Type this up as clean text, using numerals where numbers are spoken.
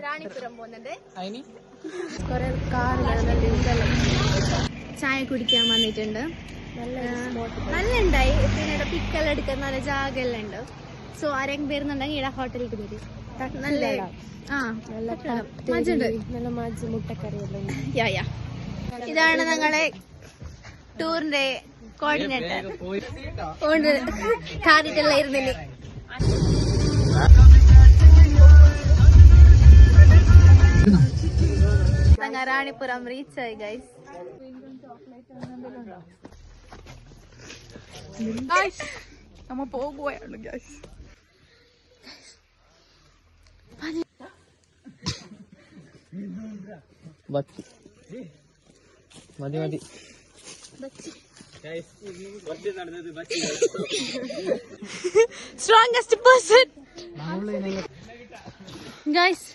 റാണിപുരം പോകുന്നുണ്ട്. കൊറേ കാറുകൾ ചായ കുടിക്കാൻ വന്നിട്ടുണ്ട്. നല്ല ഉണ്ടായി. പിന്നെ പിക്കെല്ലാം എടുക്കാൻ നല്ല ജാഗെല്ലാം ഉണ്ട്. സോ ആരെങ്കിലും വരുന്നുണ്ടെങ്കിൽ ഇവിടെ ഹോട്ടലിൽ വരും. നല്ല നല്ല മജ് മുട്ടക്കറിയെല്ലാം. ഇതാണ് ഞങ്ങളെ ടൂറിന്റെ കോർഡിനേറ്റർ. കാറിട്ടെല്ലാം ഇരുന്നില്ല. റാണിപുരം റീച്ച് ആയി ഗൈസ്. നമ്മ പോകുകയാണ് ഗൈസ്. മതി മതി സ്ട്രോങ്സ്റ്റ് പേഴ്സൺ ഗൈസ്.